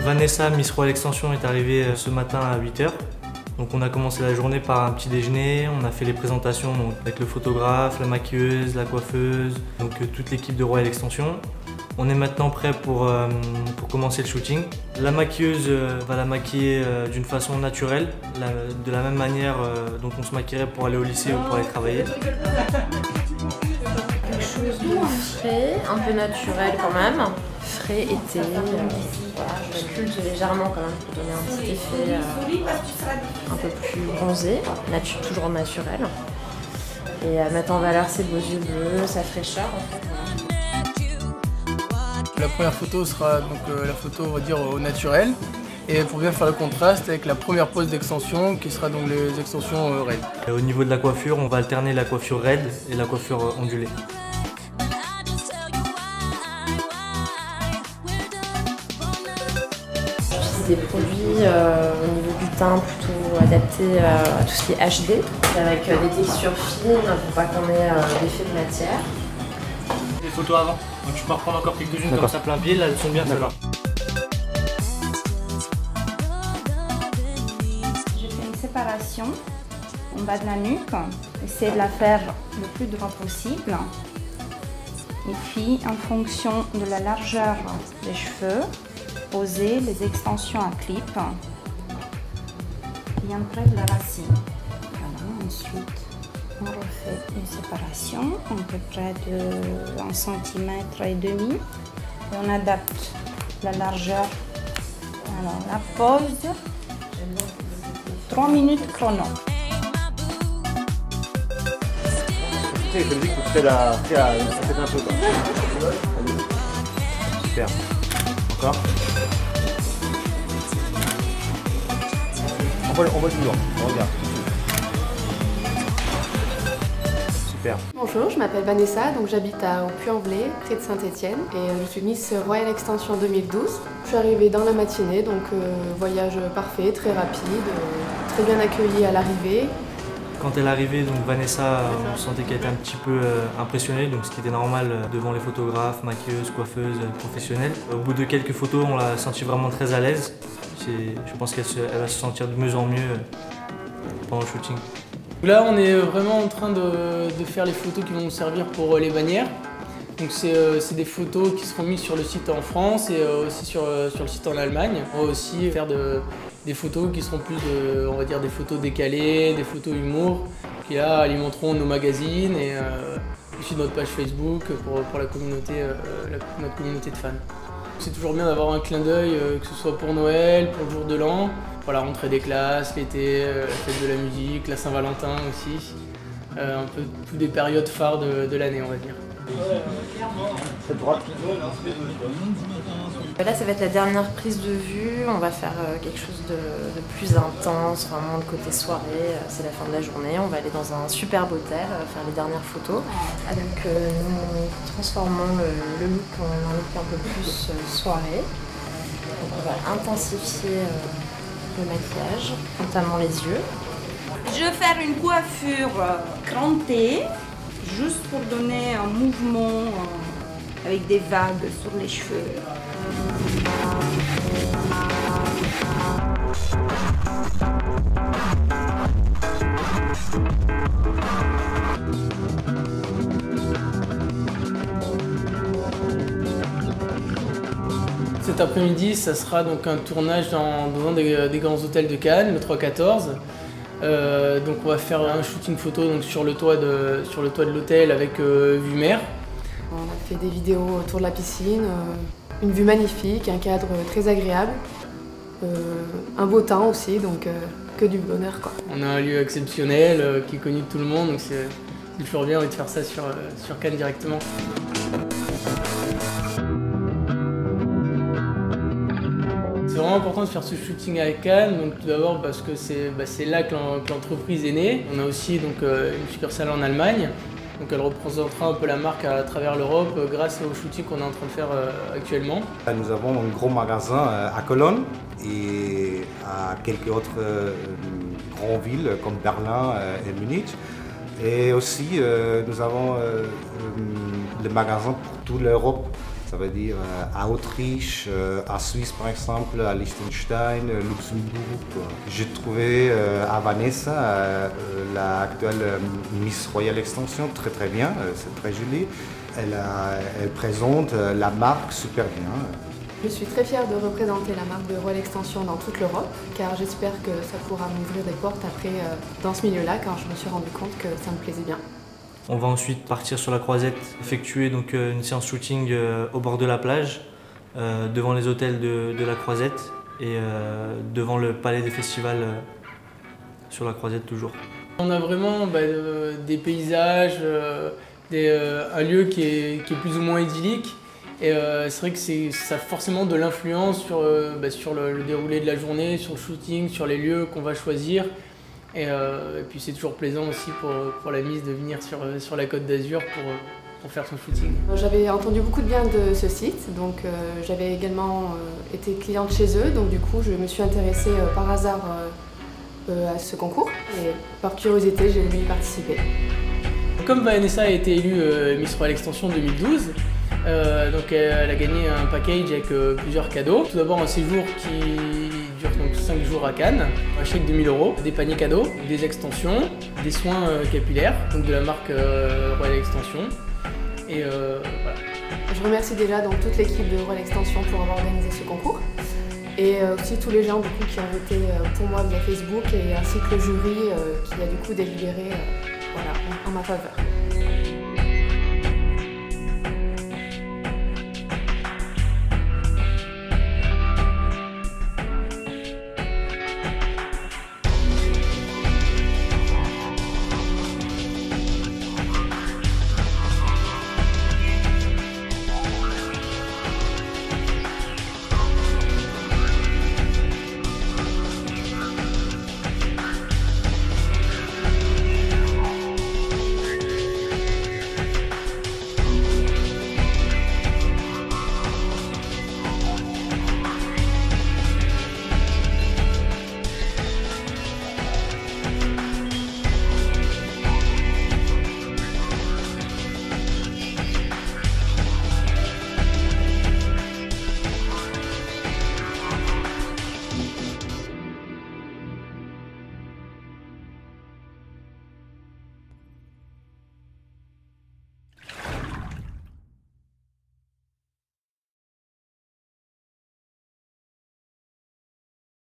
Vanessa, Miss Royal Extension, est arrivée ce matin à 8 h. Donc on a commencé la journée par un petit déjeuner, on a fait les présentations donc, avec le photographe, la maquilleuse, la coiffeuse, donc toute l'équipe de Royal Extension. On est maintenant prêt pour commencer le shooting. La maquilleuse va la maquiller d'une façon naturelle, de la même manière dont on se maquillerait pour aller au lycée ou pour aller travailler. Quelque chose de frais, un peu naturel quand même. Frais, été, voilà, je sculpte légèrement quand même pour donner un petit effet un peu plus bronzé, toujours naturel. Et mettre en valeur ses beaux yeux bleus, sa fraîcheur en fait. La première photo sera donc la photo on va dire au naturel et pour bien faire le contraste avec la première pose d'extension qui sera donc les extensions raide. Au niveau de la coiffure, on va alterner la coiffure raide et la coiffure ondulée. Des produits au niveau du teint plutôt adaptés à tout ce qui est HD avec des textures fines pour pas qu'on ait d'effet de matière. Les photos avant, donc je peux en reprendre encore quelques-unes comme ça plein pied, là elles sont bien celles-là. Je fais une séparation en bas de la nuque, essayer de la faire le plus droit possible. Et puis en fonction de la largeur des cheveux, poser les extensions à clip bien près de la racine. Voilà, ensuite on refait une séparation à peu près de 1,5 cm et on adapte la largeur. Alors la pose, 3 minutes chrono. Je me dis que tu fais ça fait un peu quoi. Super. Encore. On voit toujours, on regarde. Super. Bonjour, je m'appelle Vanessa, donc j'habite au Puy-en-Velay, près de Saint-Étienne, et je suis Miss Royal Extension 2012. Je suis arrivée dans la matinée, donc voyage parfait, très rapide, très bien accueillie à l'arrivée. Quand elle est arrivée, donc Vanessa, on sentait qu'elle était un petit peu impressionnée, donc ce qui était normal devant les photographes, maquilleuses, coiffeuses, professionnelles. Au bout de quelques photos, on l'a sentie vraiment très à l'aise. Je pense qu'elle va se sentir de mieux en mieux pendant le shooting. Là on est vraiment en train de faire les photos qui vont nous servir pour les bannières. Donc c'est des photos qui seront mises sur le site en France et aussi sur le site en Allemagne. On va aussi faire des photos qui seront plus on va dire des photos décalées, des photos humour, qui là alimenteront nos magazines et aussi notre page Facebook pour la communauté, notre communauté de fans. C'est toujours bien d'avoir un clin d'œil, que ce soit pour Noël, pour le jour de l'an, pour la rentrée des classes, l'été, la fête de la musique, la Saint-Valentin aussi. Un peu toutes des périodes phares de l'année, on va dire. Là, ça va être la dernière prise de vue. On va faire quelque chose de plus intense, vraiment le côté soirée. C'est la fin de la journée. On va aller dans un superbe hôtel, faire les dernières photos. Donc, nous transformons le look en un look un peu plus soirée. Donc, on va intensifier le maquillage, notamment les yeux. Je vais faire une coiffure crantée, juste pour donner un mouvement avec des vagues sur les cheveux. Cet après-midi, ça sera donc un tournage dans un des grands hôtels de Cannes, le 314. Donc on va faire un shooting photo donc, sur le toit de l'hôtel avec vue mer. On a fait des vidéos autour de la piscine, une vue magnifique, un cadre très agréable, un beau temps aussi, donc que du bonheur quoi. On a un lieu exceptionnel qui est connu de tout le monde, donc c'est toujours bien de faire ça sur Cannes directement. C'est vraiment important de faire ce shooting à Cannes, donc tout d'abord parce que c'est là que l'entreprise est née. On a aussi donc, une succursale en Allemagne, donc elle représentera un peu la marque à travers l'Europe grâce au shooting qu'on est en train de faire actuellement. Nous avons un gros magasin à Cologne et à quelques autres grandes villes comme Berlin et Munich. Et aussi nous avons le magasin pour toute l'Europe. Ça veut dire à Autriche, à Suisse par exemple, à Liechtenstein, Luxembourg. J'ai trouvé à Vanessa, l'actuelle Miss Royal Extension, très bien, c'est très joli. Elle présente la marque super bien. Je suis très fière de représenter la marque de Royal Extension dans toute l'Europe, car j'espère que ça pourra m'ouvrir des portes après dans ce milieu-là, car je me suis rendu compte que ça me plaisait bien. On va ensuite partir sur la croisette, effectuer donc une séance shooting au bord de la plage, devant les hôtels de la croisette et devant le palais des festivals sur la croisette toujours. On a vraiment des paysages, un lieu qui est plus ou moins idyllique. Et c'est vrai que ça a forcément de l'influence sur le déroulé de la journée, sur le shooting, sur les lieux qu'on va choisir. Et puis c'est toujours plaisant aussi pour la Miss de venir sur la Côte d'Azur pour faire son shooting. J'avais entendu beaucoup de bien de ce site, donc j'avais également été cliente chez eux, donc du coup je me suis intéressée par hasard à ce concours et par curiosité j'ai voulu y participer. Comme Vanessa a été élue Miss Royal Extension 2012, donc elle a gagné un package avec plusieurs cadeaux. Tout d'abord un séjour qui dure donc 5 jours à Cannes, un chèque de 1 000 €, des paniers cadeaux, des extensions, des soins capillaires, donc de la marque Royal Extension. Et voilà. Je remercie déjà donc toute l'équipe de Royal Extension pour avoir organisé ce concours. Et aussi tous les gens du coup, qui ont voté pour moi via Facebook et ainsi que le jury qui a du coup délibéré en ma faveur.